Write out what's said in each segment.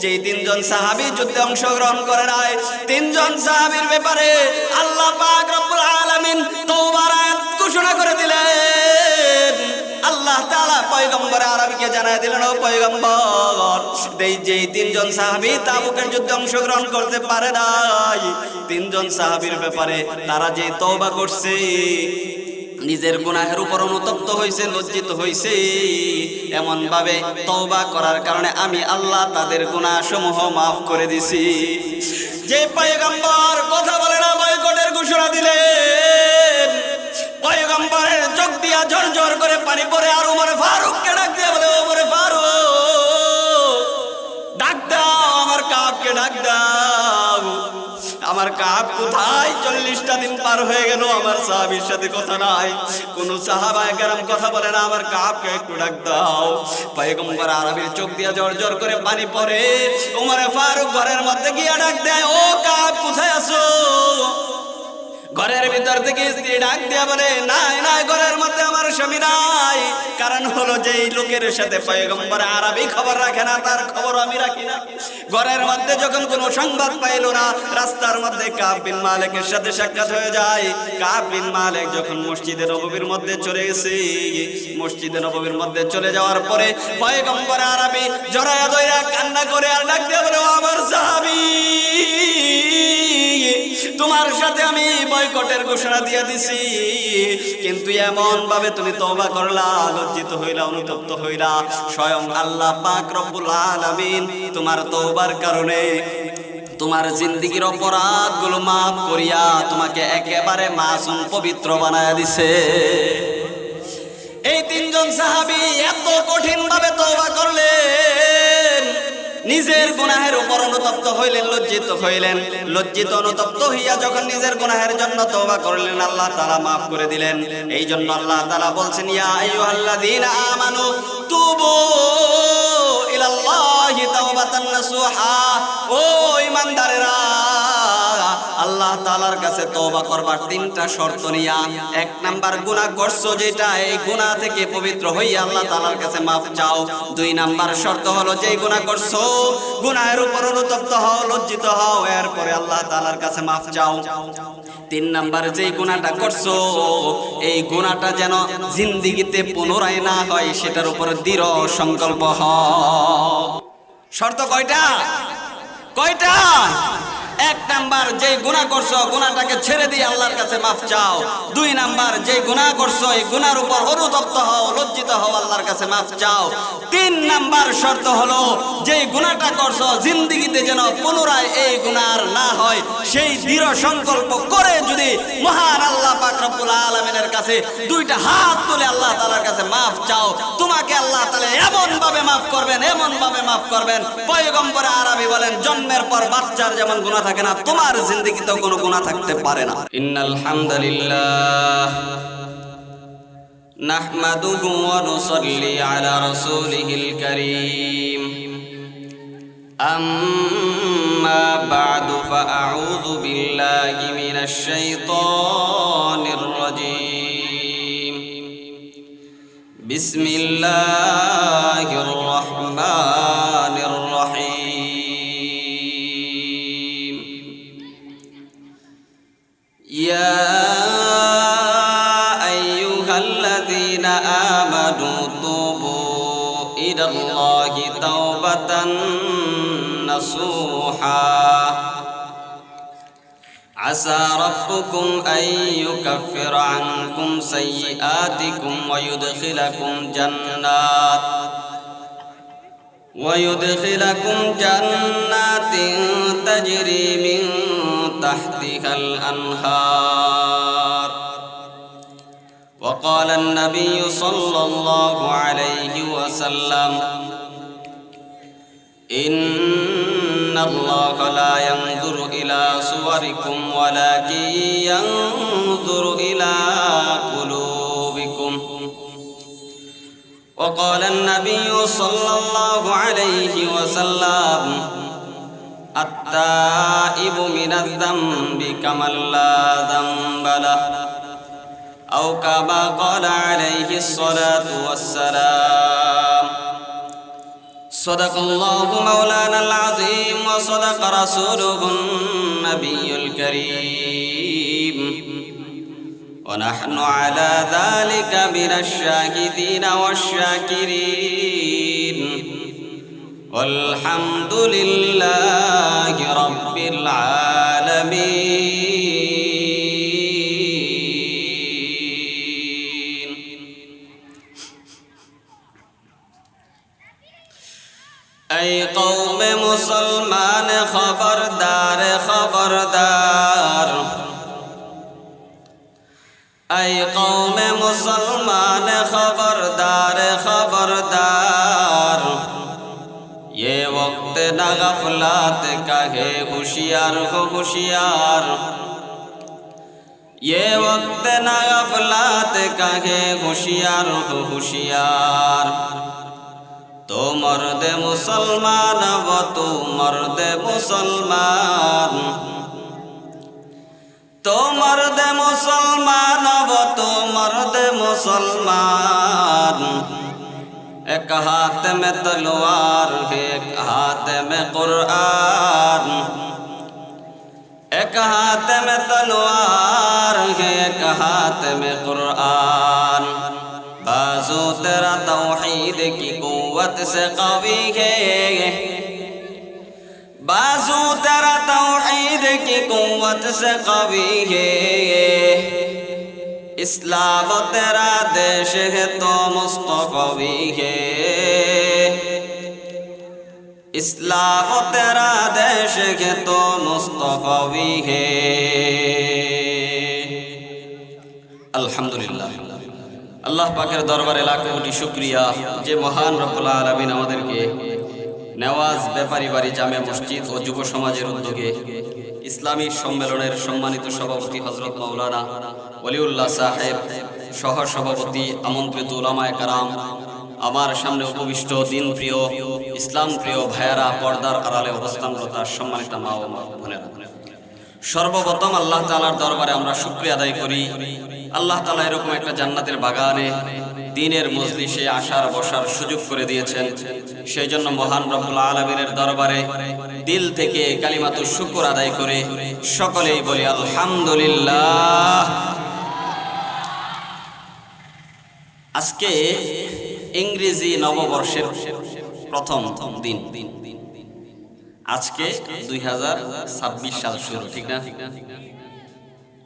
যে তিনজন সাহাবী যুদ্ধে অংশগ্রহণ করে নাই, তিনজন সাহাবীর ব্যাপারে আল্লাহ পাক রব্বুল আলামিন তওবার আয়াত ঘোষণা করে দিলেন। আল্লাহ তাআলা পয়গম্বর আরবীকে জানায় দিলেন, ও পয়গম্বর, যেই তিনজন সাহাবী তাবুকের যুদ্ধে অংশগ্রহণ করতে পারে নাই, তিনজন সাহাবীর ব্যাপারে তারা যে তওবা করছে, নিজের গুনাহের উপর অনুতপ্ত হয়েছে, লজ্জিত হয়েছে, এমন ভাবে তওবা করার কারণে আমি আল্লাহ তাদের গুনাহ সমূহ মাফ করে দিছি। যে পয়গম্বর কথা বলে না, বয়কটের ঘোষণা দিলেন, পয়গম্বরের চোখ দিয়া ঝরঝর করে পানি পড়ে, আর ওমর ফারুককে ডাক দিয়ে বলে, ওমর ফারুক, ডাক দাও আমার কাবকে, ডাক দাও আমার কাব কোথায়? 40টা দিন পার হয়ে গেল, আমার সাহাবীর সাথে কথা নাই, কোন সাহাবায়ে কেরাম কথা বলে না, আমার কাবকে একটু ডাক দাও। পয়গম্বর আরবীর চোখ দিয়া জড় করে পানি পড়ে, ওমর ফারুক ঘরের মধ্যে গিয়া ডাক দেয়, ও কাব কোথায় আছো? ঘরের ভিতর থেকে স্ত্রী ডাক দিয়া বলে, নাই নাই, ঘরের মধ্যে আমার স্বামী নাই। কারণ হলো, যেই লোকের সাথে পয়গম্বর আরবী খবর রাখে না, তার খবর আমি রাখি না। ঘরের মধ্যে যখন কোনো সংবাদ পাইল না, রাস্তার মধ্যে কাব বিন মালিকের সাথে সাক্ষাৎ হয়ে যায়। কাব বিন মালিক যখন মসজিদে নববীর মধ্যে চলে গেছে, মসজিদে নববীর মধ্যে চলে যাওয়ার পরে পয়গম্বর আরবী জড়ায়া ধইরা কান্না করে আর ডাক দিয়া বলে, আমার সাহাবী, তোমার সাথে আমি বয়কটের ঘোষণা দিয়ে দিছি, কিন্তু এমন ভাবে তুমি তওবা করলা, লজ্জিত হইলা, অনুতপ্ত হইলা, স্বয়ং আল্লাহ পাক রব্বুল আলামিন তোমার তওবার কারণে তোমার জিন্দেগীর অপরাধগুলো মাফ করিয়া তোমাকে একেবারে মাসুম পবিত্র বানায়া দিছে। এই তিনজন সাহাবী এত কঠিন ভাবে তওবা করলেন, নিজের গুনাহের উপর অনুতপ্ত হইলেন, লজ্জিত হইলেন, লজ্জিত অনুতপ্ত হইয়া যখন নিজের গুনাহের জন্য তওবা করলেন, আল্লাহ তাআলা মাফ করে দিলেন। এই জন্য আল্লাহ তাআলা বলছেন, ইয়া আইয়ুহাল্লাযীনা আমানু তুবু ইলাল্লাহি তাওবাতান নাসুহা, ও ঈমানদারেরা, আল্লাহ তাআলার কাছে তওবা করবার 3টা শর্ত নিয়া। 1 নাম্বার, গুনাহ করছো যেটা, এই গুনাহ থেকে পবিত্র হইয়া আল্লাহ তাআলার কাছে মাফ চাও। 2 নাম্বার শর্ত হলো, যেই গুনাহ করছো গুনাহের উপর অনুতপ্ত হও, লজ্জিত হও, এরপরে আল্লাহ তাআলার কাছে মাফ চাও। 3 নাম্বার, যেই গুনাহটা করছো এই গুনাহটা যেন জিন্দেগিতে পুনরায় না হয়, সেটার উপর দৃঢ় সংকল্প হও। শর্ত কয়টা? 1 নাম্বার, যেই গুনাহ করছো গুনাহটাকে ছেড়ে দিয়ে আল্লাহর কাছে মাফ চাও। 2 নাম্বার, যেই গুনাহ করছো এই গুনার উপর অনুতপ্ত হও, লজ্জিত হও, আল্লাহর কাছে মাফ চাও। 3 নাম্বার শর্ত হলো, যেই গুনাহটা করছো জিন্দেগিতে যেন পুনরায় এই গুনাহ আর না হয়, সেই দৃঢ় সংকল্প করে যদি মহান আল্লাহ পাক রব্বুল আলামিনের কাছে 2টা হাত তুলে আল্লাহ তাআলার কাছে মাফ চাও, তোমাকে আল্লাহ তাআলা এমন ভাবে মাফ করবেন, এমন ভাবে মাফ করবেন। পয়গম্বর আরবী বলেন, জন্মের পর বাচ্চার যেমন গুনাহ থাকে না, তোমার জিন্দেগিতেও কোনো গুনাহ থাকতে পারে না। ইন্নাল হামদুলিল্লাহ নাহমাদুহু ওয়া নুসাল্লি আলা রাসূলিহিল কারীম। আম্মা বা'দু ফাআউযু বিল্লাহি মিনাশ শাইতানির রাজীম। বিসমিল্লাহির রাহমানির রাহিম। ইয়া আইয়ুহাল্লাযীনা আমানু তুবু ইলাল্লাহি তাওবাতান নাসুহা। আসা রাব্বুকুম আন ইউকাফিরা আনকুম সাইয়্যাতিকুম ওয়া ইউদখিলাকুম জান্নাতিন তাজরি মিন তাহতিহাল আনহার। وقال النبي صلى الله عليه وسلم إن الله لا ينظر إلى صوركم ولكن ينظر إلى قلوبكم. وقال النبي صلى الله عليه وسلم التائب من الذنب كمن لا ذنب له أو كما قال عليه الصلاة والسلام. صدق الله مولانا العظيم وصدق رسوله النبي الكريم ونحن على ذلك من الشاهدين والشاكرين والحمد لله رب العالمين. أي قوم مسلمان خبردار خبردار. أي قوم مسلمان خبردار خبردار. ये वक्त न गफलत का है होशियार हो होशियार. ये वक्त न गफलत का है होशियार हो होशियार. तो मर्द मुसलमान वो तो मर्द मुसलमान. तो मर्द मुसलमान वो तो मर्द मुसलमान. एक हाथ में तलवार है एक हाथ में कुरान. एक हाथ में तलवार है एक हाथ में कुरान. बाजू तेरा तौहीद की कुव्वत से कवी है. बाजू तेरा तौहीद की कुव्वत से कवी है. इस्लाम तेरा देश है तो मुस्तफवी है. इस्लाम तेरा देश है तो मुस्तफवी है. अल्हम्दुलिल्लाह. আল্লাহ পাকের দরবারে লাখো কোটি শুকরিয়া যে মহান রব্বুল আলামিন আমাদেরকে নেওয়াজ ব্যাপারী বাড়ি জামে মসজিদ ও যুব সমাজের উদ্যোগে ইসলামী সম্মেলনের সম্মানিত সভাপতি হযরত মাওলানা ওলিউল্লাহ সাহেব, সহ সভাপতি, আমন্ত্রিত উলামায়ে কেরাম, আমার সামনে উপবিষ্ট দিন প্রিয় ইসলাম প্রিয় ভাইয়েরা, পর্দার আড়ালে অবস্থানরত সম্মানিত মা ও বোনেরা, সর্বপ্রথম আল্লাহ তাআলার দরবারে আমরা শুকরিয়া আদায় করি। আল্লাহ তাআলা এরকম একটা জান্নাতের বাগানে দ্বীনের মজলিসে আসার বসার সুযোগ করে দিয়েছেন। সেই জন্য মহান রব্বুল আলামিনের দরবারে দিল থেকে কালিমাতুশ শুকর আদায় করে সকলেই বলি আলহামদুলিল্লাহ। আজকে ইংরেজি নববর্ষের প্রথম দিন। আজকে 2026 সাল শুরু, ঠিক না?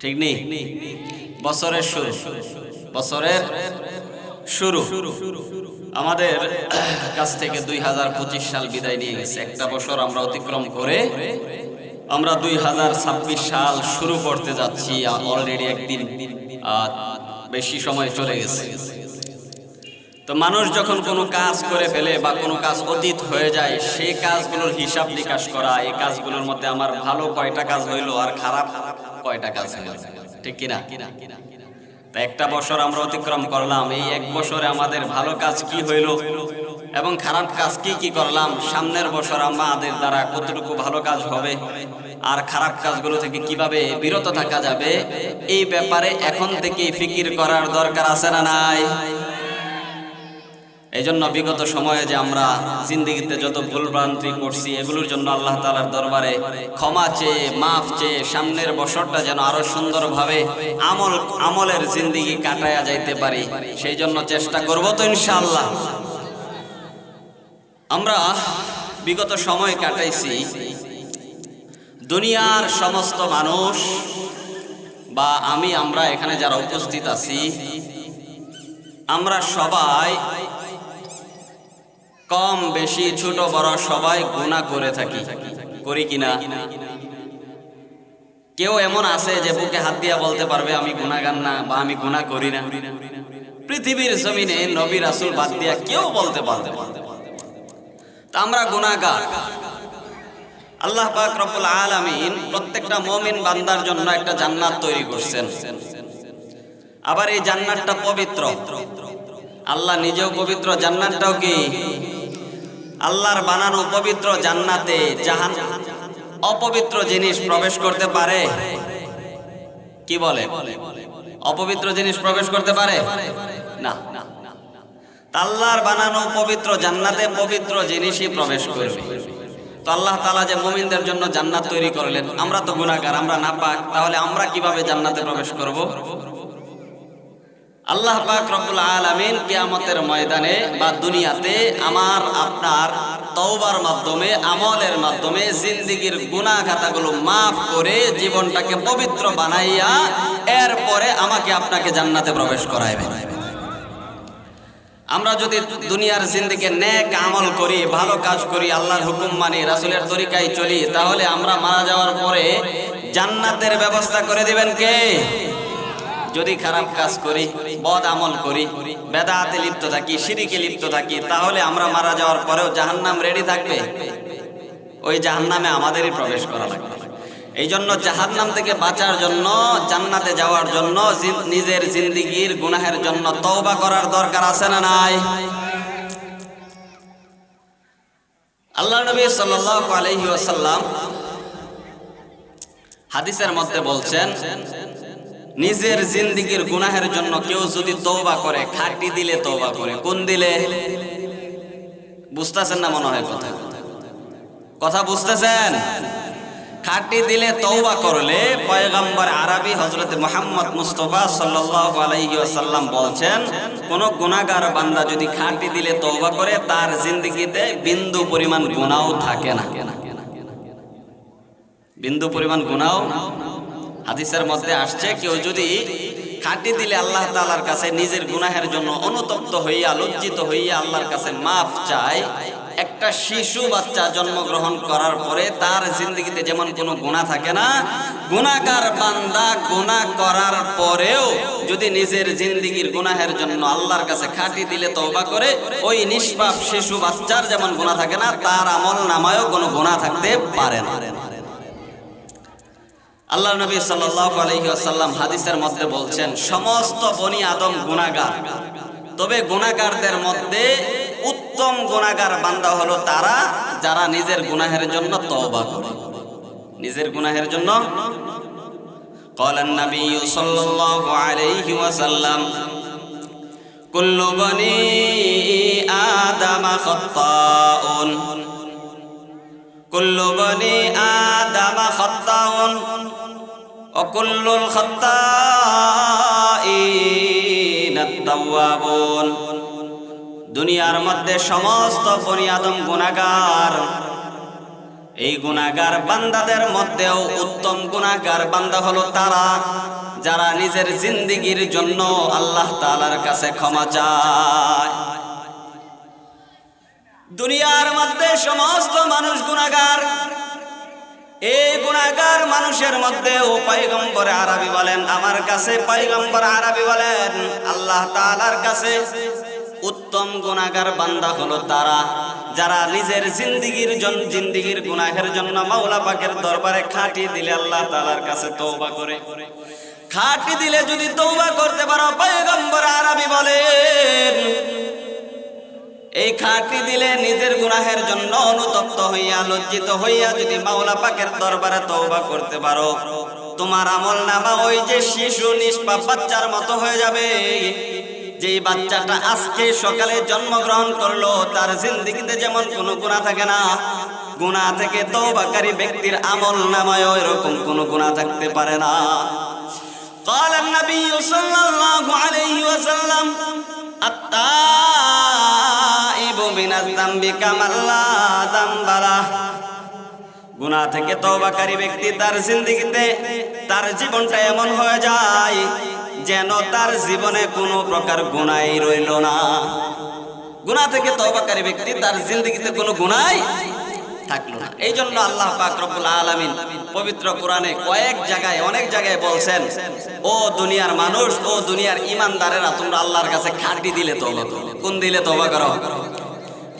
ঠিক নেই? বছরের শুরু, বছরের শুরু। আমাদের কাছ থেকে 2025 সাল বিদায় নিয়ে গেছে। একটা বছর আমরা অতিক্রম করে আমরা 2026 সাল শুরু করতে যাচ্ছি। অলরেডি একদিন বেশি সময় চলে গেছে। তো মানুষ যখন কোনো কাজ করে ফেলে বা কোনো কাজ অতীত হয়ে যায়, সেই কাজগুলোর হিসাব নিকাশ করা, এই কাজগুলোর মধ্যে আমার ভালো কয়টা কাজ হইলো আর খারাপ কয়টা কাজ হইলো, ঠিক কিনা? তা একটা বছর আমরা অতিক্রম করলাম। এই এক বছরে আমাদের ভালো কাজ কি হইলো এবং খারাপ কাজ কি কি করলাম, সামনের বছর আমাদের দ্বারা কতটুকু ভালো কাজ হবে আর খারাপ কাজগুলো থেকে কিভাবে বিরত থাকা যাবে, এই ব্যাপারে এখন থেকেই ফিকির করার দরকার আছে না নাই? এই জন্য বিগত সময়ে যে আমরা জিন্দেগিতে যত ভুলভ্রান্তি করছি, এগুলোর জন্য আল্লাহ তাআলার দরবারে ক্ষমা চেয়ে, মাফ চেয়ে সামনের বছরটা যেন আরো সুন্দরভাবে আমলের জিন্দেগি কাটায়া যাইতে পারি, সেই জন্য চেষ্টা করব তো ইনশাআল্লাহ। আমরা বিগত সময় কাটাইছি, দুনিয়ার সমস্ত মানুষ বা আমরা এখানে যারা উপস্থিত আছি, আমরা সবাই কম বেশি ছোট বড় সবাই গুনাহ করে থাকি, করি কিনা? কেউ এমন আছে যে বুকে হাত দিয়া বলতে পারবে আমি গুনাহগার না বা আমি গুনাহ করি না? পৃথিবীর জমিনে নবী রাসূল বাদ দিয়া কেউ বলতে পারবে না। তা আমরা গুনাহগার। আল্লাহ পাক রব্বুল আলামিন প্রত্যেকটা মুমিন বান্দার জন্য একটা জান্নাত তৈরি করছেন। আবার এই জান্নাতটা পবিত্র, আল্লাহ নিজেও পবিত্র। জান্নাতটাও কি? আল্লাহর বানানো পবিত্র জান্নাতে অপবিত্র জিনিস প্রবেশ করতে পারে? কি বলে? অপবিত্র জিনিস প্রবেশ করতে পারে না। আল্লাহর বানানো পবিত্র জান্নাতে পবিত্র জিনিসই প্রবেশ করবে। তো আল্লাহ তাআলা যে মুমিনদের জন্য জান্নাত তৈরি করলেন, আমরা তো গুনাহগার, আমরা নাপাক, তাহলে আমরা কিভাবে জান্নাতে প্রবেশ করব? আল্লাহ পাক রব্বুল আলামিন কিয়ামতের ময়দানে বা দুনিয়াতে আমার আপনার তওবার মাধ্যমে, আমলের মাধ্যমে জিন্দেগীর গুনাহ খাতাগুলো মাফ করে জীবনটাকে পবিত্র বানাইয়া এরপরে আমাকে আপনাকে জান্নাতে প্রবেশ করাইবেন। আমরা যদি দুনিয়ার জিন্দেগি নেক আমল করি, ভালো কাজ করি, আল্লাহর হুকুম মানি, রাসূলের তরিকায় চলি, তাহলে আমরা মারা যাওয়ার পরে জান্নাতের ব্যবস্থা করে দিবেন কে? যদি খারাপ কাজ করি, বদ আমল করি, বেদাতে লিপ্ত থাকি, শিরকে লিপ্ত থাকি, তাহলে আমরা মারা যাওয়ার পরেও জাহান্নাম রেডি থাকবে। ওই জাহান্নামে আমাদেরই প্রবেশ করা লাগবে। এই জন্য জাহান্নাম থেকে বাঁচার জন্য, জান্নাতে যাওয়ার জন্য নিজের জিন্দেগীর গুনাহের জন্য তওবা করার দরকার আছে না নাই? আল্লাহ নবী সাল্লাল্লাহু আলাইহি ওয়াসাল্লাম হাদিসের মধ্যে বলছেন, নিজের জিন্দেগীর গুনাহের জন্য কেউ যদি তওবা করে, খাঁটি দিলে তওবা করে। কোন দিলে? বুঝতেছেন না মনে হয় কথা বুঝতেছেন? খাঁটি দিলে তওবা করলে পয়গম্বর আরবি হযরত মুহাম্মদ মুস্তাফা সাল্লাল্লাহু আলাইহি ওয়াসাল্লাম বলছেন, কোন গুনাহগার বান্দা যদি খাঁটি দিলে তওবা করে, তার জিন্দেগিতে বিন্দু পরিমাণ গুনাহ থাকে না। বিন্দু পরিমাণ গুনাহ হাদিসের মধ্যে আসছে, কেউ যদি খাঁটি দিলে আল্লাহ তাআলার কাছে নিজের গুনাহের জন্য অনুতপ্ত হইয়া, লজ্জিত হইয়া আল্লাহর কাছে মাফ চায়, একটা শিশু বাচ্চা জন্মগ্রহণ করার পরে তার জিন্দেগিতে যেমন কোনো গুনাহ থাকে না, গুনাহগার বান্দা গুনাহ করার পরেও যদি নিজের জিন্দেগির গুনাহের জন্য আল্লাহর কাছে খাঁটি দিলে তওবা করে, ওই নিষ্পাপ শিশু বাচ্চার যেমন গুনাহ থাকে না, তার আমল নামায়ও কোনো গুনাহ থাকতে পারে না। আল্লাহ নবী সাল্লাল্লাহু আলাইহি ওয়াসাল্লাম হাদিসের মধ্যে বলছেন, সমস্ত বনি আদম গুনাহগার, তবে গুনাহগারদের মধ্যে উত্তম গুনাহগার বান্দা হলো তারা যারা নিজের গুনাহের জন্য তওবা করে। নিজের গুনাহের জন্য ক্বালান নবী সাল্লাল্লাহু আলাইহি ওয়াসাল্লাম, কুল্লু বনি আদম খাত্তাউন, কুল্লু বনি আদম খাত্তাউন ওয়া কুল্লুল খাত্তাইনা আত-তাওয়াবুন। দুনিয়ার মধ্যে সমস্ত বনি আদম গুনাহগার। এই গুনাহগার বান্দাদের মধ্যেও উত্তম গুনাহগার বান্দা হলো তারা যারা নিজের জিন্দেগীর জন্য আল্লাহ তাআলার কাছে ক্ষমা চায়। দুনিয়ার মধ্যে সমস্ত মানুষ গুনাহগার। এই গুনাহগার মানুষের মধ্যে ও পয়গম্বর আরবি বলেন, আমার কাছে পয়গম্বর আরবি বলেন, আল্লাহ তাআলার কাছে উত্তম গুনাহগার বান্দা হলো তারা যারা নিজের জিন্দেগীর গুনাহের জন্য মাওলা পাকের দরবারে খাঁটি দিলে আল্লাহ তাআলার কাছে তওবা করে। খাঁটি দিলে যদি তওবা করতে পারো, পয়গম্বর আরবি বলেন, এই খাঁটি দিলে নিজের গুনাহের জন্য অনুতপ্ত হইয়া, লজ্জিত হইয়া যদি মাওলা পাকের দরবারে তওবা করতে পারো, তোমার আমলনামা ওই যে শিশু নিষ্পাপ বাচ্চার মতো হয়ে যাবে। যেই বাচ্চাটা আজকে সকালে জন্মগ্রহণ করলো, তার জিন্দেগিতে যেমন কোনো গুনাহ থাকে না, গুনাহ থেকে তওবাকারী ব্যক্তির আমলনামায়ও এরকম কোনো গুনাহ থাকতে পারে না। قال النبي صلى الله عليه وسلم التائب من الذنب كمن لا ذنب له। গুনাহ থেকে তওবাকারী ব্যক্তি তার জিন্দেগিতে, তার জীবনটা এমন হয়ে যায় যেন তার জীবনে কোনো প্রকার গুনাহই রইল না। গুনাহ থেকে তওবাকারী ব্যক্তি তার জিন্দেগিতে কোনো গুনাহই থাকলো না। এই জন্য আল্লাহ পাক রব্বুল আলামিন পবিত্র কোরআনে অনেক জায়গায় বলছেন, ও দুনিয়ার মানুষ, ও দুনিয়ার ঈমানদারেরা, তোমরা আল্লাহর কাছে খাঁটি দিলে তওবা করো। কোন দিলে তওবা করো?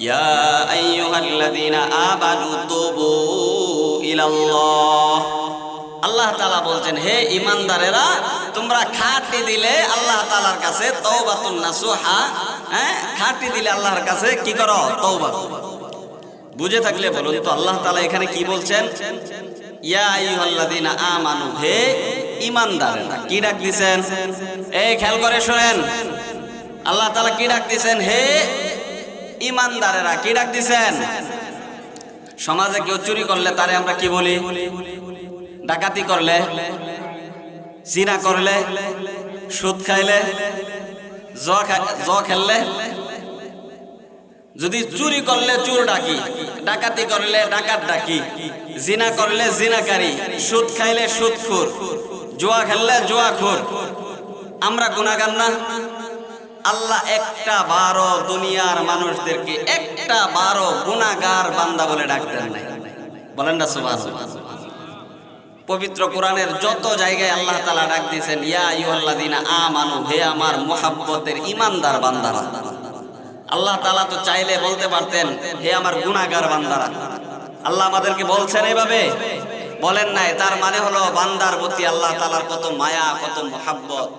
ইয়া আইয়ুহাল্লাযীনা আমানু তুবু ইলাল্লাহ। আল্লাহ তাআলা বলছেন, হে ঈমানদারেরা, তোমরা খাঁটি দিলে আল্লাহ তাআলার কাছে তওবাতুন নাসুহা, খাঁটি দিলে আল্লাহর কাছে কি করো? তওবা। বুঝে থাকলে বলুন তো আল্লাহ তাআলা এখানে কি বলছেন? ইয়া আইয়ুহাল্লাযীনা আমানু, হে ঈমানদারেরা। কি ডাক দিয়েছেন? এই খেয়াল করে শুনেন, আল্লাহ তাআলা কি ডাক দিয়েছেন? হে ঈমানদারেরা, কি ডাক দিয়েছেন? সমাজে কেউ চুরি করলে তারে আমরা কি বলি? ডাকাতি করলে, জিনা করলে, সুদ খাইলে, জুয়া খেললে, যদি চুরি করলে চোর ডাকি, ডাকাতি করলে ডাকাত ডাকি, জিনা করলে জিনাকারী, সুদ খাইলে সুদখোর, জুয়া খেললে জুয়াখোর। আমরা গুনাহগার না? আল্লাহ একটা বারো দুনিয়ার মানুষদেরকে একটা বারো গুনাহগার বান্দা বলে ডাকতেন নাই। বলেন না সুবহানাল্লাহ। পবিত্র কোরআনের যত জায়গায় আল্লাহ তাআলা ডাক দিয়েছেন ইয়া আইয়ুহাল্লাযীনা আমানু, হে আমার মুহাব্বতের ঈমানদার বান্দারা। আল্লাহ তাআলা তো চাইলে বলতে পারতেন হে আমার গুনাহগার বান্দারা। আল্লাহ আমাদেরকে বলছেন এভাবে? বলেন নাই। তার মানে হলো বান্দার প্রতি আল্লাহ তাআলার কত মায়া, কত মুহাব্বত।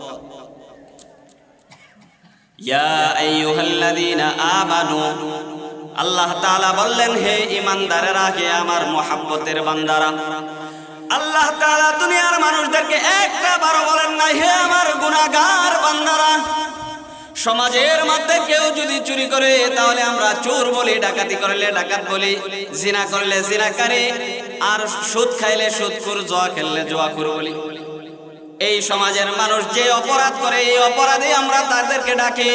ইয়া আইয়ুহাল্লাযীনা আমানু, আল্লাহ তাআলা বললেন হে ঈমানদারেরা, হে আমার মুহাব্বতের বান্দারা। আল্লাহ তাআলা দুনিয়ার মানুষদেরকে একটা বারো বলেন নাই হে আমার গুনাহগার বান্দারা। সমাজের মধ্যে কেউ যদি চুরি করে তাহলে আমরা চোর বলি, ডাকাতি করলে ডাকাত বলি, জিনা করলে জিনাকারী, আর সুদ খাইলে সুদখোর, জুয়া খেললে জুয়াখোর বলি। এই সমাজের মানুষ যে অপরাধ করে এই অপরাধে আমরা তাদেরকে ডাকি।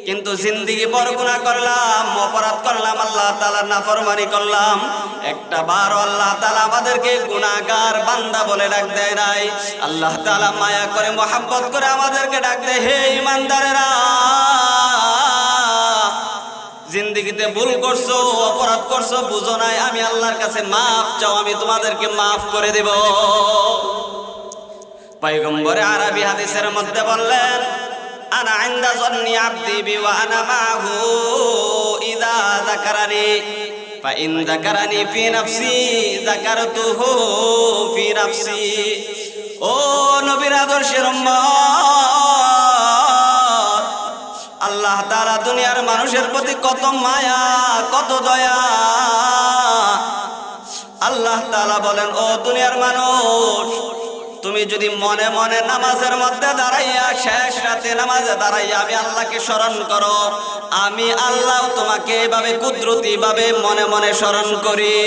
কিন্তু জিন্দেগি বড় গুনাহ করলাম, অপরাধ করলাম, আল্লাহ তাআলার নাফরমানি করলাম, একটা বার আল্লাহ তাআলা আমাদেরকে গুনাহগার বান্দা বলে ডাক দেয় নাই। আল্লাহ তাআলা মায়া করে মহব্বত করে আমাদেরকে ডাক দেয় হে ঈমানদারেরা, জিন্দেগিতে ভুল করছো, অপরাধ করছো, বুঝো নাই, আমি আল্লাহর কাছে মাফ চাও, আমি তোমাদেরকে মাফ করে দেব। পয়গম্বরে আরবি হাদিসের মধ্যে বললেন আনা ইনদা যন্নি আবদি বি ওয়া আনা মাহু ইযা যাকারানি ফা ইন যাকারানি ফি নাফসি যাকারতুহু ফি নাফসি। ও নবীর আদর্শের উম্মত, আল্লাহ তাআলা দুনিয়ার মানুষের প্রতি কত মায়া, কত দয়া। আল্লাহ তাআলা বলেন ও দুনিয়ার মানুষ, তুমি যদি মনে মনে নামাজের মধ্যে দাঁড়াইয়া, শেষ রাতে নামাজে দাঁড়াইয়া আমি আল্লাহকে স্মরণ করো, আমি আল্লাহ তোমাকে এভাবে কুদরতি ভাবে মনে মনে স্মরণ করি।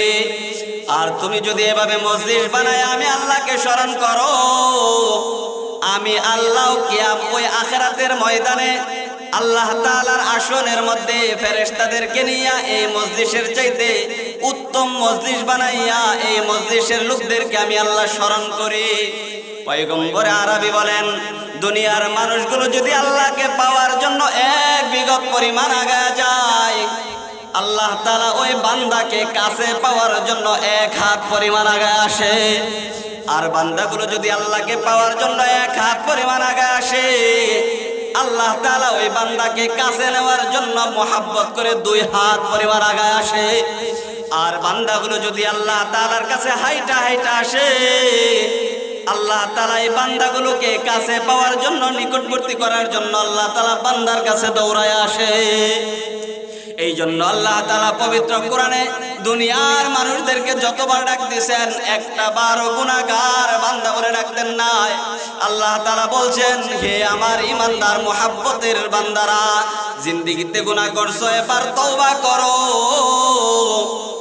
আর তুমি যদি এভাবে মজলিস বানায় আমি আল্লাহকে স্মরণ করো, আমি আল্লাহ কিয়াম ওই আখিরাতের ময়দানে আল্লাহ তাআলার আসনের মধ্যে ফেরেশতাদেরকে নিয়ে এই মজলিসের চাইতে উত্তম মজলিস বানাইয়া এই মজলিসের লোকদেরকে আমি আল্লাহ স্মরণ করি। পয়গম্বর আরবি বলেন দুনিয়ার মানুষগুলো যদি আল্লাহকে পাওয়ার জন্য এক বিগত পরিমাণ আগায় যায়, আল্লাহ তাআলা ওই বান্দাকে কাছে পাওয়ার জন্য এক হাত পরিমাণ আগায় আসে। আর বান্দাগুলো যদি আল্লাহকে পাওয়ার জন্য এক হাত পরিমাণ আগায় আসে, আল্লাহ তাআলা ওই বান্দাকে কাছে নেওয়ার জন্য মহব্বত করে 2 হাত পরিমাণ আগায় আসে। আর বান্দাগুলো যদি আল্লাহ তাআলার কাছে হাইটা হাইটা আসে, আল্লাহ তাআলা এই বান্দাগুলোকে কাছে পাওয়ার জন্য, নিকটবর্তী করার জন্য আল্লাহ তাআলা বান্দার কাছে দৌড়ায় আসে। এই জন্য আল্লাহ তাআলা পবিত্র কোরআনে দুনিয়ার মানুষদেরকে যতবার ডাক দিয়েছেন একটা বারও গুনাহগার বান্দা বলে ডাকতেন নাই। আল্লাহ তাআলা বলছেন হে আমার ঈমানদার মুহাব্বতের বান্দারা, জিন্দেগিতে গুনাহ করছো এবার তওবা করো।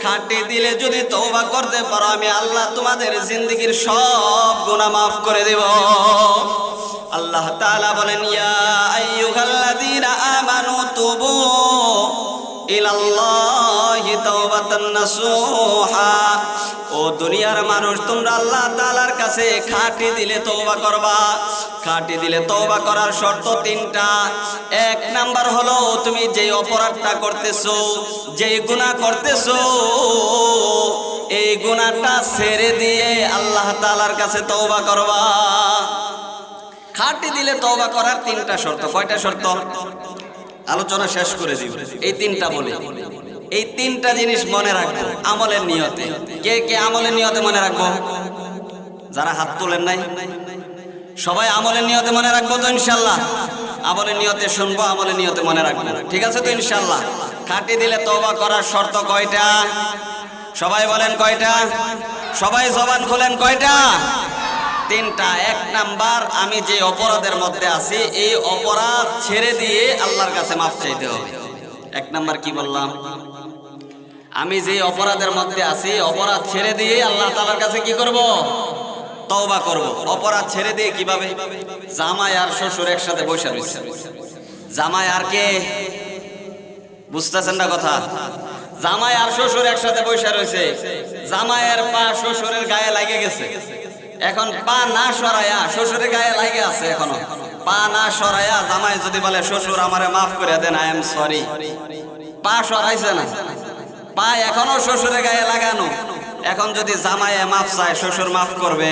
খাঁটি দিলে যদি তওবা করতে পারো আমি আল্লাহ তোমাদের জিন্দেগির সব গুনাহ মাফ করে দেব। আল্লাহ তাআলা বলেন ইয়া আইয়ুহাল্লাযীনা আমানু তুবু ইলাল্লাহি তাওবাতান নাসুহা। ও দুনিয়ার মানুষ, তোমরা আল্লাহ তাআলার কাছে খাঁটি দিলে তওবা করবা। খাঁটি দিলে তওবা করার শর্ত 3টা। 1 নাম্বার হলো তুমি যে অপরাধটা করতেছো, যে গুনাহ করতেছো, এই গুনাহটা ছেড়ে দিয়ে আল্লাহ তাআলার কাছে তওবা করবা। খাঁটি দিলে তওবা করার 3টা শর্ত। কয়টা শর্ত? আলোচনা শেষ করে দিব। এই 3টা বলি, এই 3টা জিনিস মনে রাখবো আমলের নিয়তে। কে কে আমলের নিয়তে মনে রাখবো? যারা হাত তোলেন নাই সবাই আমলের নিয়তে মনে রাখবো তো ইনশাআল্লাহ? আমলের নিয়তে শুনবো, আমলের নিয়তে মনে রাখবো, ঠিক আছে তো ইনশাআল্লাহ? খাঁটি দিলে তওবা করার শর্ত কয়টা? সবাই বলেন কয়টা? সবাই জবান খোলেন কয়টা? তিনটা। এক নাম্বার, আমি যে অপরাধের মধ্যে আছি এই অপরাধ ছেড়ে দিয়ে আল্লাহর কাছে মাফ চাইতে হবে। এক নাম্বার কি বললাম? আমি যে অপরাধের মধ্যে আছি অপরাধ ছেড়ে দিয়ে আল্লাহ তাআলার কাছে কি করব? তওবা করব। অপরাধ ছেড়ে দিয়ে কিভাবে? জামাই আর শ্বশুর একসাথে বসে রয়েছে। জামাই আর কে? বুঝতেছেন না কথা? জামাই আর শ্বশুর একসাথে বসে রয়েছে। জামাইয়ের পা শ্বশুরের গায়ে লাগে গেছে। এখন পা না সরায়া শ্বশুরের গায়ে লাগে আছে। এখনো পা না সরায়া জামাই যদি বলে শ্বশুর আমারে মাফ করে দেন, আই এম সরি, পা সরাইছে না, পা এখনো শ্বশুরের গায়ে লাগানো। এখন যদি জামাইয়ে মাফ চায় শ্বশুর মাফ করবে?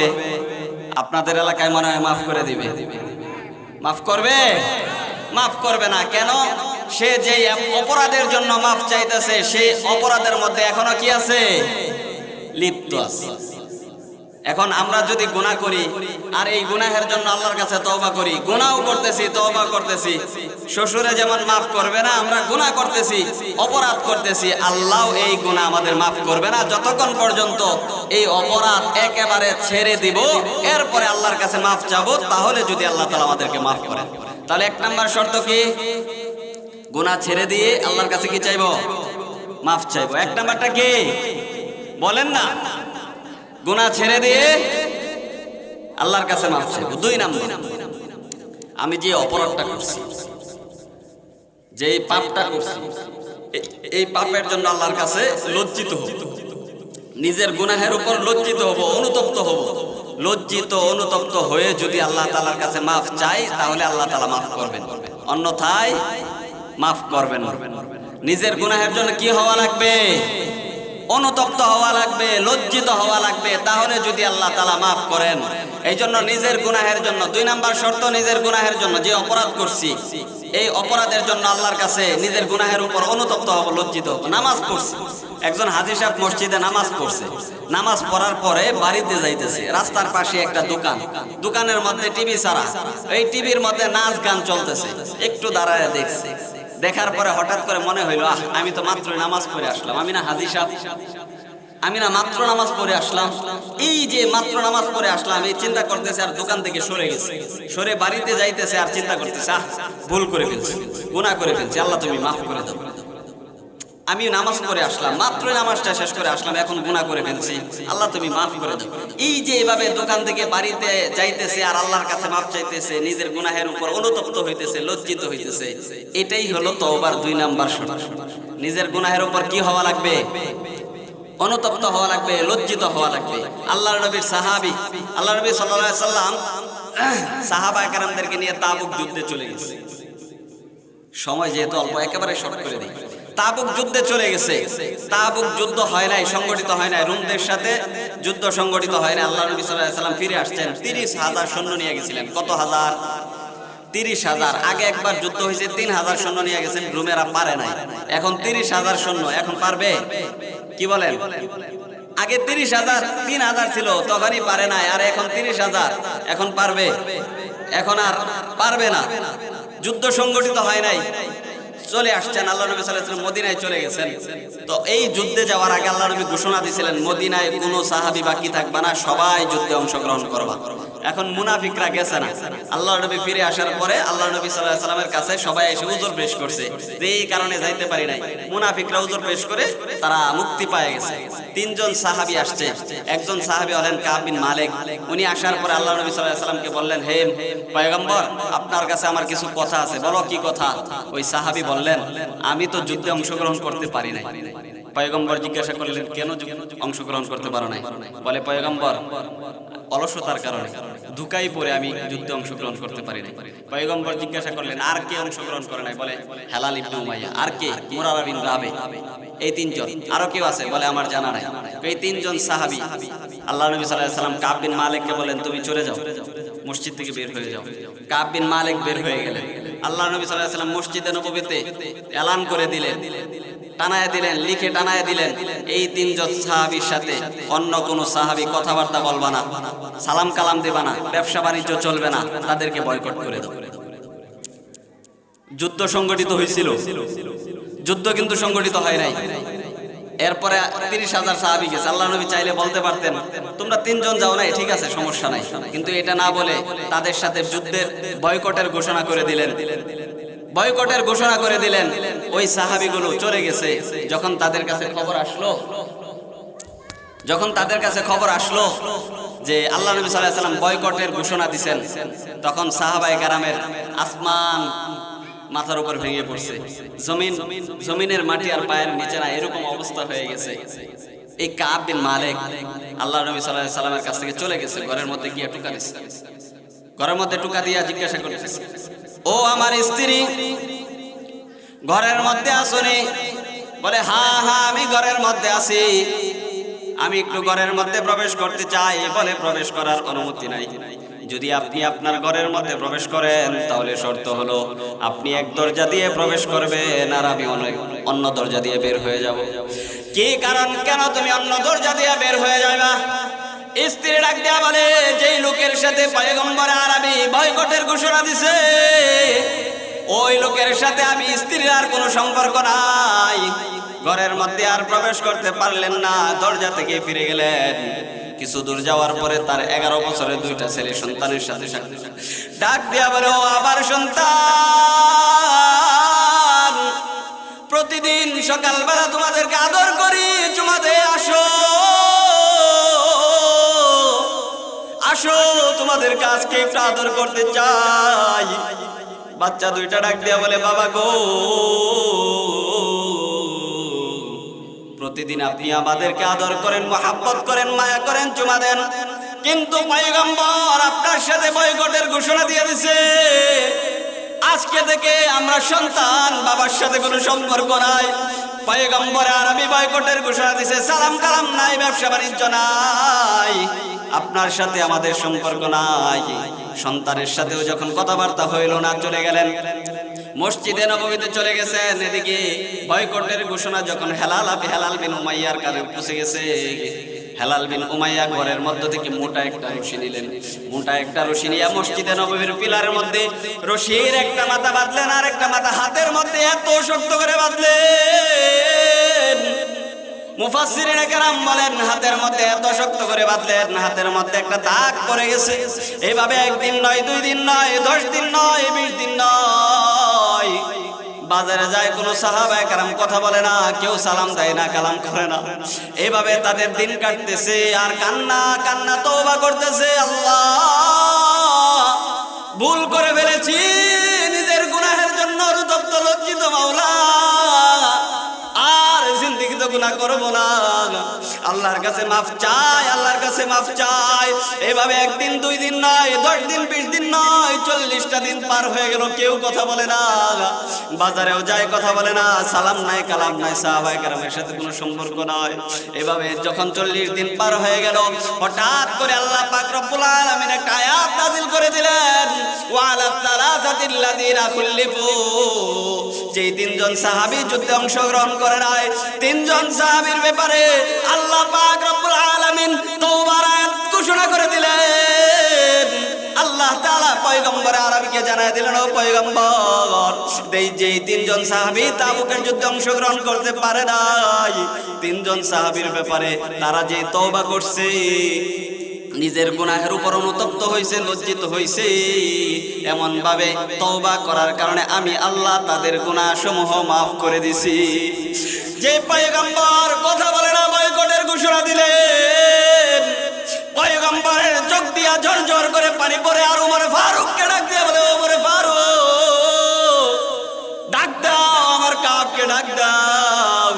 আপনাদের এলাকায় মনে হয় মাফ করে দিবে? মাফ করবে? মাফ করবে না। কেন? সে যে অপরাধের জন্য মাফ চাইতেছে সেই অপরাধের মধ্যে এখনো কি আছে? লিপ্ত আছে। এখন আমরা যদি গুনাহ করি আর এই গুনাহের জন্য আল্লাহর কাছে তওবা করি, গুনাহও করতেছি তওবা করতেছি, শ্বশুরে যেমন মাফ করবে না, আমরা গুনাহ করতেছি অপরাধ করতেছি, আল্লাহও এই গুনাহ আমাদের মাফ করবে না যতক্ষণ পর্যন্ত এই অপরাধ একেবারে ছেড়ে দিব, এরপরে আল্লাহর কাছে মাফ চাবো। তাহলে যদি আল্লাহ তাআলা আমাদেরকে মাফ করেন। তাহলে এক নাম্বার শর্ত কি? গুনাহ ছেড়ে দিয়ে আল্লাহর কাছে কি চাইবো? মাফ চাইবো। এক নাম্বারটা কি বলেন না? গুনাহ ছেড়ে দিয়ে আল্লাহর কাছে মাফ চাইবো। দুই নাম্বার, আমি যে অপরাধটা করছি, যে পাপটা করছি, এই পাপের জন্য আল্লাহর কাছে লজ্জিত হব, নিজের গুনাহের উপর লজ্জিত হব, অনুতপ্ত হব। লজ্জিত অনুতপ্ত হয়ে যদি আল্লাহ তাআলার কাছে মাফ চাই তাহলে আল্লাহ তাআলা মাফ করবেন, অন্যথায় মাফ করবেন না। নিজের গুনাহের জন্য কি হওয়া লাগবে? অনুতপ্ত হওয়া লাগবে, লজ্জিত হওয়া লাগবে, তাহলে যদি আল্লাহ তাআলা মাফ করেন। এই জন্য নিজের গুনাহের জন্য দুই নাম্বার শর্ত, নিজের গুনাহের জন্য যে অপরাধ করছি এই অপরাধের জন্য আল্লাহর কাছে নিজের গুনাহের উপর অনুতপ্ত হব, লজ্জিত হব। নামাজ পড়ছি, একজন হাজী সাহেব মসজিদে নামাজ পড়ছে, নামাজ পড়ার পরে বাড়িতে যাইতেছে, রাস্তার পাশে একটা দোকান, দোকানের মধ্যে টিভি ছাড়া, এই টিভির মধ্যে নাচ গান চলতেছে, একটু দাঁড়ায় দেখছে, দেখার পরে হঠাৎ করে মনে হইলো, আমি তো মাত্র নামাজ পড়ে আসলাম, আমি না হাজী সাহেব, আমি না মাত্র নামাজ পড়ে আসলাম, এই যে মাত্র নামাজ পড়ে আসলাম এই চিন্তা করতেছে, আর দোকান থেকে সরে গেছে, সরে বাড়িতে যাইতেছে আর চিন্তা করতেছে, ভুল করে ফেলছি, গুনাহ করে ফেলছি, আল্লাহ তুমি মাফ করে দাও, আমি নামাজ পড়ে আসলাম, মাত্র নামাজটা শেষ করে আসলাম, এখন গুনাহ করে ফেলছি, আল্লাহ তুমি মাফ করে দাও। এই যে এভাবে দোকান থেকে বাড়িতে যাইতেছে আর আল্লাহর কাছে মাফ চাইতেছে, নিজের গুনাহের উপর অনুতপ্ত হইতেছে, লজ্জিত হইতেছে, এটাই হলো তওবার দুই নাম্বার শর্ত। নিজের গুনাহের উপর কি হওয়া লাগবে? অনুতপ্ত হওয়া লাগবে, লজ্জিত হওয়া লাগবে। আল্লাহর নবীর সাহাবী, আল্লাহর নবী সাল্লাল্লাহু আলাইহি সাল্লাম সাহাবা কেরামদেরকে নিয়ে তাবুক যুদ্ধে চলে গেছে। সময় যেহেতু অল্প, একেবারে শর্ট করে দিই। তাবুক যুদ্ধে চলে গেছে। তাবুক যুদ্ধ হয় নাই, সংগঠিত হয় নাই, রোমদের সাথে যুদ্ধ সংগঠিত হয় নাই। আল্লাহর নবী সাল্লাল্লাহু আলাইহি সাল্লাম ফিরে আসছেন, 30,000 সৈন্য নিয়ে গেছিলেন। কত হাজার? 30,000। আগে একবার যুদ্ধ হয়েছে, 3,000 সৈন্য নিয়ে গেছেন, রোমেরা পারে নাই। এখন 30,000 সৈন্য, এখন পারবে? কি বলেন? আগে 30,000, 3,000 ছিল, তখনই পারে নাই, আর এখন 30,000, এখন পারবে? এখন আর পারবে না। যুদ্ধ সংগঠিত হয় নাই, চলে আসছেন। আল্লাহ নবী সাল্লাল্লাহু আলাইহি ওয়াসাল্লাম মদিনায় চলে গেছেন। তো এই যুদ্ধে যাওয়ার আগে আল্লাহ নবী ঘোষণা দিয়েছিলেন, মদিনায় কোনো সাহাবী বাকি থাকবে না, সবাই যুদ্ধে অংশগ্রহণ করবা। এখন মুনাফিকরা গেছে না। আল্লাহ নবী ফিরে আসার পরে আল্লাহ নবী সাল্লাল্লাহু আলাইহি ওয়াসাল্লামের কাছে সবাই এসে উযর পেশ করছে যে এই কারণে যাইতে পারি নাই। মুনাফিকরা উযর পেশ করে তারা মুক্তি পেয়ে গেছে। 3 জন সাহাবী আসছে। একজন সাহাবী হলেন কাব বিন মালিক। উনি আসার পরে আল্লাহ নবী সাল্লাল্লাহু আলাইহি ওয়াসাল্লামকে বললেন, হে পয়গম্বর, আপনার কাছে আমার কিছু কথা আছে, বলো কি কথা? ওই সাহাবী বললেন, আমি তো যুদ্ধে অংশগ্রহণ করতে পারি নাই। পয়গম্বর জিজ্ঞাসা করলেন, কেন অংশগ্রহণ করতে পারো নাই? বলে, পয়গম্বর, অলসতার কারণে, ধুকাই পড়ে আমি যুদ্ধে অংশগ্রহণ করতে পারি নাই। পয়গম্বর জিজ্ঞাসা করলেন, আর কে অংশগ্রহণ করে নাই? বলে, হেলাল ইবনে উমাইয়া। আর কে? মুরারা বিন রাবে। এই 3 জন। আরো কেউ আছে? বলে, আমার জানা নাই। এই 3 জন সাহাবী আল্লাহ নবী সাল্লাল্লাহু আলাইহি ওয়াসাল্লাম কাব বিন মালিককে বলেন, তুমি চলে যাও, মসজিদ থেকে বের হয়ে যাও। কাব বিন মালিক বের হয়ে গেলেন। আল্লাহ নবী সাল্লাল্লাহু আলাইহি ওয়াসাল্লাম মসজিদে নববীতে এলান করে দিলেন, টানায় দিলেন, লিখে টানায় দিলেন, এই 3 জন সাহাবীর সাথে অন্য কোনো সাহাবী কথাবার্তা বলবা না, সালাম কালাম দেবা না, ব্যবসা বাণিজ্য চলবে না, তাদেরকে বয়কট করে দাও। যুদ্ধ সংগঠিত হয়েছিল, যুদ্ধ কিন্তু সংগঠিত হয় নাই। এরপরে 30,000 সাহাবী গেছে। আল্লাহ নবী চাইলে বলতে পারতেন তোমরা 3 জন যাও না, ঠিক আছে সমস্যা নাই, কিন্তু এটা না বলে তাদের সাথে যুদ্ধের বয়কটের ঘোষণা করে দিলেন। বয়কটের ঘোষণা করে দিলেন। ওই সাহাবীগুলো চলে গেছে। যখন তাদের কাছে খবর আসলো যে আল্লাহ নবী সাল্লাল্লাহু আলাইহি ওয়াসাল্লাম বয়কটের ঘোষণা দিবেন, তখন সাহাবায়ে কেরামের আসমান মাথার উপর ভেঙে পড়ছে। জমিনের মাটি আর পায়ের নিচে না, এরকম অবস্থা হয়ে গেছে। এই কাব বিন মালিক আল্লাহ নবী সাল্লাল্লাহু আলাইহি ওয়াসাল্লামের কাছ থেকে চলে গেছে, ঘরের মধ্যে গিয়ে টুকা দিছে। ঘরের মধ্যে টুকা দিয়া জিজ্ঞাসা করতেছে, ও আমার স্ত্রী ঘরের মধ্যে আসোনি? বলে হ্যাঁ হ্যাঁ আমি ঘরের মধ্যে আছি, আমি একটু ঘরের মধ্যে প্রবেশ করতে চাই। বলে প্রবেশ করার অনুমতি নাই। যদি আপনি আপনার ঘরের মধ্যে প্রবেশ করেন তাহলে শর্ত হলো আপনি এক দরজা দিয়ে প্রবেশ করবেন আর আমি অন্য দরজা দিয়ে বের হয়ে যাব। কি কারণ, কেন তুমি অন্য দরজা দিয়ে বের হয়ে যাবা? স্ত্রী ডাক দেয়া বলে, যেই লোকের সাথে পয়গম্বর আরবি বয়কটের ঘোষণা দিছে ওই লোকের সাথে আমি স্ত্রীর আর কোনো সম্পর্ক নাই। ঘরের মধ্যে আর প্রবেশ করতে পারলেন না, দরজা থেকে ফিরে গেলেন। কিছু দূর যাওয়ার পরে তার 11 বছরের 2টা ছেলে সন্তানের সাথে ডাক দেয়া বলে, ও আবার সন্তান, প্রতিদিন সকালবেলা তোমাদেরকে আদর করি, চুমা দিয়ে আসো আসো, তোমাদেরকে আজকে একটু আদর করতে চাই। বাচ্চা 2টা ডাক দেয়া বলে, বাবা গো, প্রতিদিন আপনি আমাদেরকে আদর করেন, মহব্বত করেন, মায়া করেন, চুমা দেন, কিন্তু পয়গম্বর আপনার সাথে বয়কটের ঘোষণা দিয়ে দিছে। আজকে থেকে আমরা সন্তান, বাবার সাথে কোনো সম্পর্ক নাই। পয়গম্বর আরবি বয়কটের ঘোষণা দিছে, সালাম কালাম নাই, ব্যবসা বাণিজ্য নাই, আপনার সাথে আমাদের সম্পর্ক নাই। সন্তানের সাথেও যখন কথাবার্তা হইল না, চলে গেলেন মসজিদে নববীতে চলে গেছেন। এদিকে বয়কটের ঘোষণা যখন হেলাল বিন উমাইয়ার কাছে পৌঁছে গেছে, হেলাল বিন উমাইয়া ঘরের মধ্য থেকে মোটা একটা রশি নিলেন। মোটা একটা রশি নিয়ে মসজিদে নববীর পিলারের মধ্যে রশির একটা মাথা বাঁধলেন, আর একটা মাথা হাতের মধ্যে এত শক্ত করে বাঁধলেন, মুফাসসিরিনে কেরাম বলেন হাতের মধ্যে এত শক্ত করে বাঁধলেন, হাতের মধ্যে একটা দাগ পড়ে গেছে। এইভাবে 1 দিন নয়, 2 দিন নয়, 10 দিন নয়, 20 দিন নয়। বাজারে যায় কোনো সাহাবায়ে কেরাম কথা বলে না, কেউ সালাম দেয় না, কালাম করে না। এইভাবে তাদের দিন কাটতেছে আর কান্না তওবা করতেছে, আল্লাহ ভুল করে ফেলেছি, নিজের গুনাহের জন্য অনুতপ্ত লজ্জিত মাওলা, আর জিন্দেগিতে গুনাহ করব না। আল্লাহর কাছে মাফ চাই, আল্লাহর কাছে মাফ চাই। এভাবে 1 দিন 2 দিন নয়, 10 দিন 20 দিন নয়, 40টা দিন পার হয়ে গেল, কেউ কথা বলে না। বাজারেও যায়, কথা বলে না, সালাম নাই, কালাম নাই, সাহাবায়ে কেরামের সাথে কোনো সম্পর্ক নাই। এভাবে যখন 40 দিন পার হয়ে গেল, হঠাৎ করে আল্লাহ পাক রব্বুল আলামিন একটা আয়াত নাযিল করে দিলেন, ওয়ালা সালাসাতিল্লাযিনা খুল্লিফু। যেই 3 জন সাহাবী যুদ্ধে অংশগ্রহণ করে নাই, 3 জন সাহাবীর ব্যাপারে আল্লাহ পাক রব্বুল আলামিন তওবার আয়াত ঘোষণা করে দিলেন। আল্লাহ তাআলা পয়গম্বর আরবীকে জানায় দিলেন, ও পয়গম্বর, যেই 3 জন সাহাবী তাবুকের যুদ্ধে অংশগ্রহণ করতে পারে নাই, 3 জন সাহাবীর ব্যাপারে তারা যে তওবা করছে, নিজের গুনাহের উপর অনুতপ্ত হয়েছে, লজ্জিত হয়েছে, এমন ভাবে তওবা করার কারণে আমি আল্লাহ তাদের গুনাহ সমূহ মাফ করে দিছি। যে পয়গম্বর কথা বলে না, বয়কটের ঘোষণা দিলেন, পয়গম্বরের চোখ দিয়া ঝরঝর করে পানি পড়ে। আর ওমর ফারুককে ডাক দিয়ে বলে, ওমর ফারুক, ডাক দাও আমার কাবকে, ডাক দাও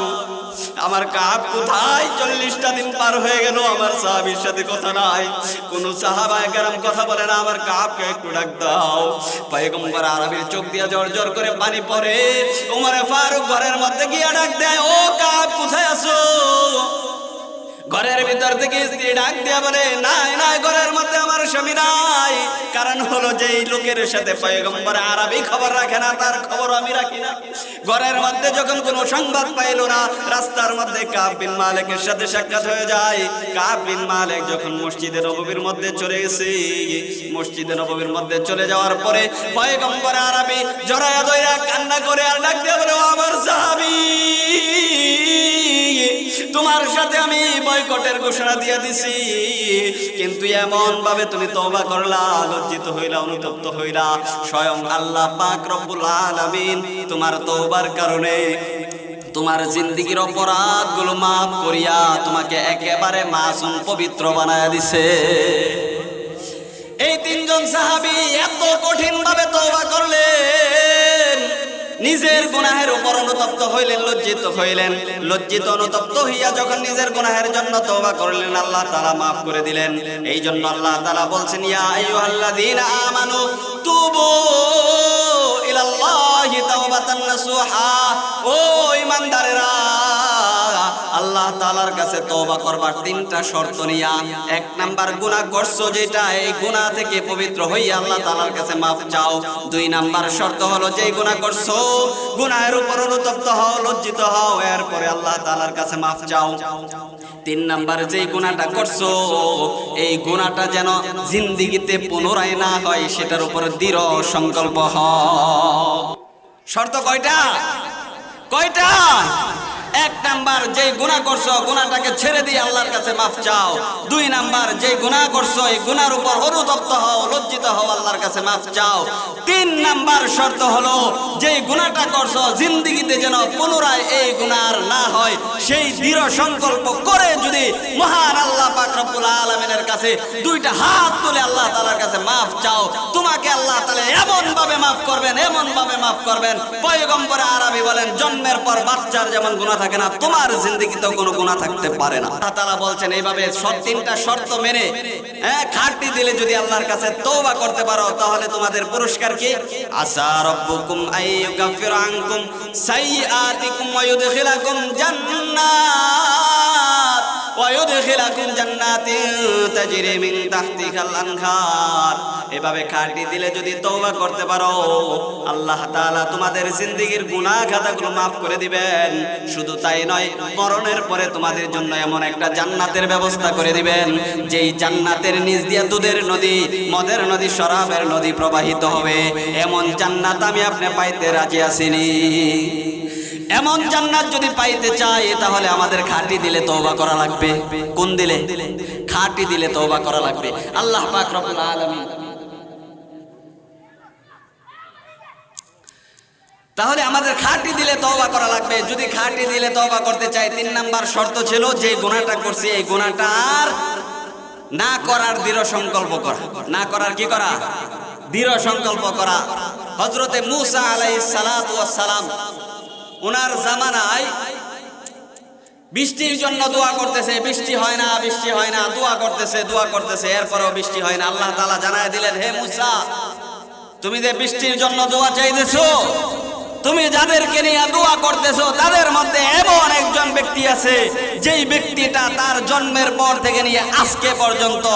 আমার কাব কোথায়? 40টা দিন পার হয়ে গেল, আমার সাহাবীর সাথে কথা নাই, কোন সাহাবায়ে কেরাম কথা বলে না, আমার কাবকে একটু ডাক দাও। পয়গম্বর আরবীর চোখ দিয়া ঝরঝর করে পানি পড়ে। ওমর ফারুক ঘরের মধ্যে গিয়া ডাক দেয়, ও কাব কোথায় আছো? ঘরের ভিতর থেকে স্ত্রী ডাক দিয়া বলে, নাই নাই, ঘরের মধ্যে আমার স্বামী নাই। কারণ হলো যেই লোকের সাথে পয়গম্বর আরবি খবর রাখে না, তার খবর আমি রাখি না। ঘরের মধ্যে যখন কোনো সংবাদ পাইল না, রাস্তার মধ্যে কাব বিন মালিকের সাথে সাক্ষাৎ হয়ে যায়। কাব বিন মালিক যখন মসজিদে নববীর মধ্যে চলে গেছে, মসজিদে নববীর মধ্যে চলে যাওয়ার পরে পয়গম্বর আরবি জড়ায়া ধইরা কান্না করে আর ডাক দিয়া বলে, ও আমার সাহাবী, জীবনের ঘোষণা দিয়ে দিছি, কিন্তু এমন ভাবে তুমি তওবা করলা, লজ্জিত হইলা, অনুতপ্ত হইলা, স্বয়ং আল্লাহ পাক রব্বুল আলামিন তোমার তওবার কারণে তোমার জিন্দেগীর অপরাধগুলো মাফ করিয়া তোমাকে একেবারে মাসুম পবিত্র বানায়া দিছে। এই তিনজন সাহাবী এত কঠিন ভাবে তওবা করলেন, নিজের গুনাহের উপর অনুতপ্ত হইলেন, লজ্জিত হইলেন, লজ্জিত অনুতপ্ত হইয়া যখন নিজের গুনাহের জন্য তওবা করলেন, আল্লাহ তাআলা মাফ করে দিলেন। এই জন্য আল্লাহ তাআলা বলছেন, ইয়া আইয়ুহাল্লাযীনা আমানু তুবু ইলাল্লাহি তাওবাতান নাসুহা। ও ঈমানদারেরা, আল্লাহ তাআলার কাছে তওবা করবার তিনটা শর্ত নিয়া, এক নাম্বার গুনাহ করছো যেটা, এই গুনাহ থেকে পবিত্র হইয়া আল্লাহ তাআলার কাছে মাফ চাও। দুই নাম্বার শর্ত হলো যেই গুনাহ করছো গুনাহের উপর অনুতপ্ত হও, লজ্জিত হও, এরপরে আল্লাহ তাআলার কাছে মাফ চাও। তিন নাম্বার যেই গুনাহটা করছো এই গুনাহটা যেন জিন্দেগিতে পুনরায় না হয় সেটার উপর দৃঢ় সংকল্প হও। শর্ত কয়টা? কয়টা? এক নাম্বার যেই গুনাহ করছো গুনাহটাকে ছেড়ে দিয়ে আল্লাহর কাছে মাফ চাও। দুই নাম্বার যেই গুনাহ করছো এই গুনাহর উপর অনুতপ্ত হও, লজ্জিত হও, আল্লাহর কাছে মাফ চাও। তিন নাম্বার শর্ত হলো যেই গুনাহটা করছো জিন্দেগিতে যেন পুনরায় এই গুনাহ না হয় সেই দৃঢ় সংকল্প করে যদি মহান আল্লাহ পাক রব্বুল আলামিনের কাছে দুইটা হাত তুলে আল্লাহ তাআলার কাছে মাফ চাও, তোমাকে আল্লাহ তাআলা এমন ভাবে মাফ করবেন, এমন ভাবে মাফ করবেন। পয়গম্বর আরবি বলেন, জন্মের পর বাচ্চার যেমন গুনাহ থাকে না, তোমার জিন্দেগিতেও কোনো গুনাহ থাকতে পারে না। আল্লাহ তাআলা বলছেন এইভাবে তিনটা শর্ত মেনে খাঁটি দিলে যদি আল্লাহর কাছে তওবা করতে পারো তাহলে তোমাদের পুরস্কার কি? আসা রাব্বুকুম আইয়ুকাফির আনকুম সাইয়্যাতিকুম ওয়া ইউদখিলাকুম জান্নাত ওয়া ইউদখিলাকুম জান্নাতিন তাজরি মিন তাহতিহাল আনহার। এভাবে খাঁটি দিলে যদি তওবা করতে পারো আল্লাহ তাআলা তোমাদের জিন্দেগীর গুনাহ খাতাগুলো মাফ করে দিবেন। শুধু তাই নয়, মরণের পরে তোমাদের জন্য এমন একটা জান্নাতের ব্যবস্থা করে দিবেন যেই জান্নাতের নিচ দিয়ে দুধের নদী, মদের নদী, শরাবের নদী প্রবাহিত হবে। এমন জান্নাত আমি আপনি পাইতে রাজি আছিনি। এমন জান্নাত যদি পাইতে চাই তাহলে আমাদের খাঁটি দিলে তওবা করা লাগবে। কোন দিলে? খাঁটি দিলে তওবা করা লাগবে। আল্লাহ পাক রব্বুল আলামিন তাহলে আমাদের খাঁটি দিলে তওবা করা লাগবে। যদি খাঁটি দিলে তওবা করতে চাই, তিন নাম্বার শর্ত ছিল যে গুনাহটা করছি এই গুনাহটা আর না করার দৃঢ় সংকল্প করা। না করার কি করা? দৃঢ় সংকল্প করা। হযরতে মূসা আলাইহিস সালাতু ওয়াস সালাম ওনার জামানায় বৃষ্টির জন্য দোয়া করতেছে, বৃষ্টি হয় না, বৃষ্টি হয় না, দোয়া করতেছে, দোয়া করতেছে, এরপরেও বৃষ্টি হয় না। আল্লাহ তাআলা জানায় দিলেন, হে মূসা, তুমি যে বৃষ্টির জন্য দোয়া চাইতেছো, তুমি যাদেরকে নিয়ে দোয়া করতেছো তাদের মধ্যে এমন একজন ব্যক্তি আছে যেই ব্যক্তিটা তার জন্মের পর থেকে নিয়ে আজকে পর্যন্ত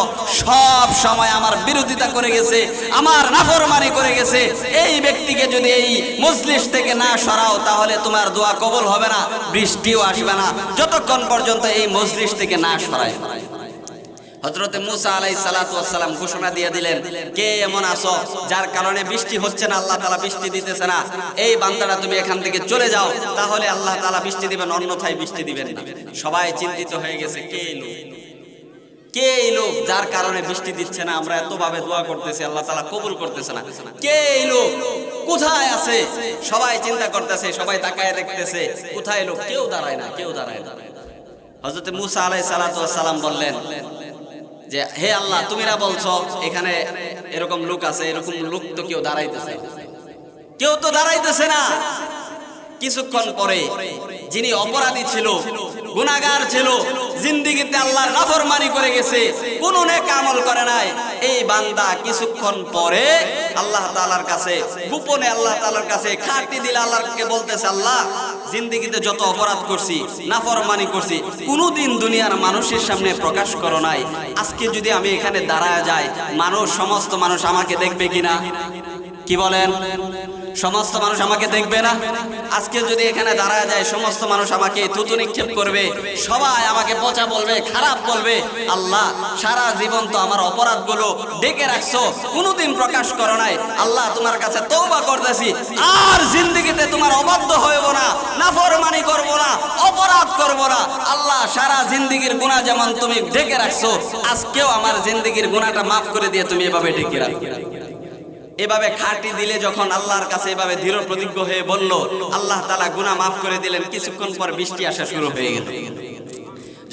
সব সময় আমার বিরোধিতা করে গেছে, আমার নাফরমানি করে গেছে। এই ব্যক্তিকে যদি এই মজলিস থেকে না সরাও তাহলে তোমার দোয়া কবুল হবে না, বৃষ্টিও আসবে না, যতক্ষণ পর্যন্ত এই মজলিস থেকে না সরায়। হযরতে মূসা আলাইহিস সালাতু ওয়াস সালাম ঘোষণা দিয়ে দিলেন, কে এমন আছো যার কারণে বৃষ্টি হচ্ছে না, আল্লাহ তাআলা বৃষ্টি দিতেছে না, এই বান্দাটা তুমি এখান থেকে চলে যাও, তাহলে আল্লাহ তাআলা বৃষ্টি দিবেন, অন্যথায় বৃষ্টি দিবেন না। সবাই চিন্তিত হয়ে গেছে, কে এলো, কে এই লোক যার কারণে বৃষ্টি দিচ্ছে না, আমরা এতভাবে দোয়া করতেছি আল্লাহ তাআলা কবুল করতেছে না, কে এই লোক, কোথায় আছে? সবাই চিন্তা করতেছে, সবাই তাকায় দেখতেছে, কোথায় লোক? কেউ দাঁড়ায় না, কেউ দাঁড়ায় না। হযরতে মূসা আলাইহিস সালাতু ওয়াস সালাম বললেন যে, হে আল্লাহ, তুমি না বলছো এখানে এরকম লোক আছে, এরকম লোক তো কেউ দাঁড়াইতেছে, কেউ তো দাঁড়াইতেছে না। কিছুক্ষণ পরে যিনি অপরাধী ছিল, গুনাহগার ছিল, জিন্দেগিতে আল্লাহর নাফরমানি করে গেছে, কোনো নেক আমল করে নাই, এই বান্দা কিছুক্ষণ পরে আল্লাহ তাআলার কাছে গোপনে আল্লাহ তাআলার কাছে খাঁটি দিলে আল্লাহকে বলতেছে, আল্লাহ, জিন্দেগিতে যত অপরাধ করছি, নাফরমানি করছি, কোনোদিন দুনিয়ার মানুষের সামনে প্রকাশ করো নাই, আজকে যদি আমি এখানে দাঁড়ায় যাই, সমস্ত মানুষ আমাকে দেখবে কিনা? কি বলেন? সমস্ত মানুষ আমাকে দেখবে না? আজকে যদি এখানে দাঁড়ায় যায় সমস্ত মানুষ আমাকে থুতু নিক্ষেপ করবে, সবাই আমাকে পচা বলবে, খারাপ বলবে। আল্লাহ, সারা জীবন তো আমার অপরাধগুলো ডেকে রাখছো, কোনোদিন প্রকাশ করো নাই। আল্লাহ, তোমার কাছে তওবা করতেছি, আর জিন্দেগিতে তোমার অবাধ্য হইব না, নাফরমানি করব না, অপরাধ করব না। আল্লাহ সারা জিন্দেগীর গুনাহ যেমন তুমি ঢেকে রাখছো, আজকেও আমার জিন্দেগীর গুনাহটা মাফ করে দিয়ে তুমি এভাবে ঢেকে রাখো। এভাবে খাঁটি দিলে যখন আল্লাহর কাছে এভাবে দৃঢ় প্রতিজ্ঞ হয়ে বলল, আল্লাহ তাআলা গুনাহ মাফ করে দিলেন। কিছুক্ষণ পর বৃষ্টি আসা শুরু হয়ে গেল।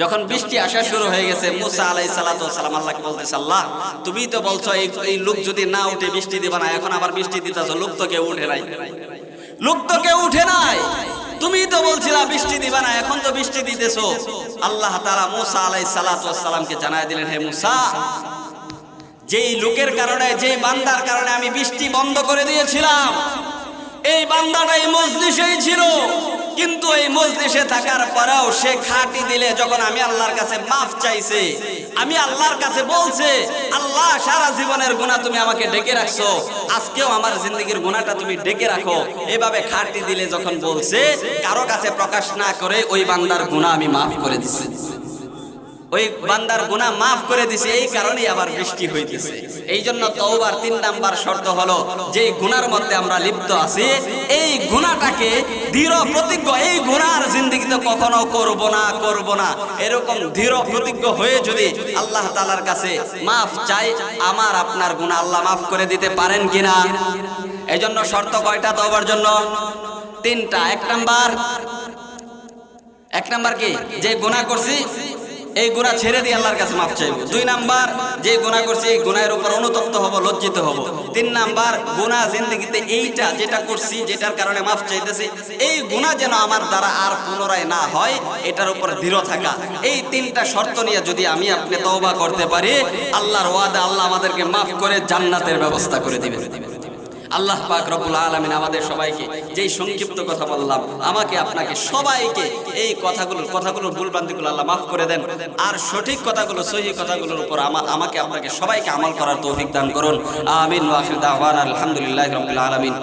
যখন বৃষ্টি আসা শুরু হয়ে গেছে, মুসা আলাইহিস সালাতু ওয়াস সালাম আল্লাহকে বলতেছে, আল্লাহ তুমি তো বলছো এই লোক যদি না উঠে বৃষ্টি দিবা না, এখন আবার বৃষ্টি দিতেছো, লোক তো কেউ উঠে নাই, লোক তো কেউ উঠে নাই, তুমি তো বলছিলা বৃষ্টি দিবা না, এখন তো বৃষ্টি দিতেছো। আল্লাহ তাআলা মুসা আলাইহিস সালাতু ওয়াস সালামকে জানায় দিলেন, হে মুসা, যেই লোকের কারণে, যেই বান্দার কারণে আমি বৃষ্টি বন্ধ করে দিয়েছিলাম, এই বান্দাটা এই মজলিসেই ছিল, কিন্তু এই মজলিসে থাকার পরেও সে খাঁটি দিলে যখন আমি আল্লাহর কাছে মাফ চাইছে, আমি আল্লাহর কাছে বলছে, আল্লাহ সারা জীবনের গুনাহ তুমি আমাকে ঢেকে রাখছো, আজকেও আমার জিন্দেগীর গুনাহটা তুমি ঢেকে রাখো। এভাবে খাঁটি দিলে যখন বলছে, কারো কাছে প্রকাশ না করে ওই বান্দার গুনাহ আমি মাফ করে দিছি, ওই বান্দার গুনাহ মাফ করে দিছি। এই কারণেই আবার বৃষ্টি হইতেছে। এই জন্য তওবার 3 নাম্বার শর্ত হলো, যে গুনার মধ্যে আমরা লিপ্ত আছি, এই গুনাহটাকে দৃঢ় প্রতিজ্ঞ, এই গুনার জিন্দেগিতে কখনো করব না, এরকম দৃঢ় প্রতিজ্ঞ হয়ে যদি আল্লাহ তাআলার কাছে মাফ চাই, আমার আপনার গুনাহ আল্লাহ মাফ করে দিতে পারেন কিনা? এই জন্য শর্ত কয়টা তওবার জন্য? 3টা। এক নাম্বার কি? যে গুনাহ করছি এই গুনাহ ছেড়ে দিয়ে আল্লাহর কাছে মাফ চাইব। 2 নাম্বার, যে গুনাহ করছি এই গুনাহের উপর অনুতপ্ত হব, লজ্জিত হব। 3 নাম্বার, গুনাহ জিন্দেগিতে এইটা যেটা করছি, যেটার কারণে মাফ চাইতেছি, এই গুনাহ যেন আমার দ্বারা আর পুনরায় না হয়, এটার উপর দৃঢ় থাকা। এই 3টা শর্ত নিয়ে যদি আমি আপনি তওবা করতে পারি, আল্লাহর ওয়াদা, আল্লাহ আমাদেরকে মাফ করে জান্নাতের ব্যবস্থা করে দিবেন। আল্লাহ পাক রব্বুল আলামিন আমাদের সবাইকে, যেই সংক্ষিপ্ত কথা বললাম, আমাকে আপনাকে সবাইকে এই কথাগুলোর ভুলভ্রান্তিগুলো আল্লাহ মাফ করে দেন, আর সঠিক কথাগুলো, সহিহ কথাগুলোর উপর আমাকে আপনাকে সবাইকে আমল করার তৌফিক দান করুন। আমিন ওয়া আখির দাওয়ানা আলহামদুলিল্লাহি রাব্বিল আলামিন।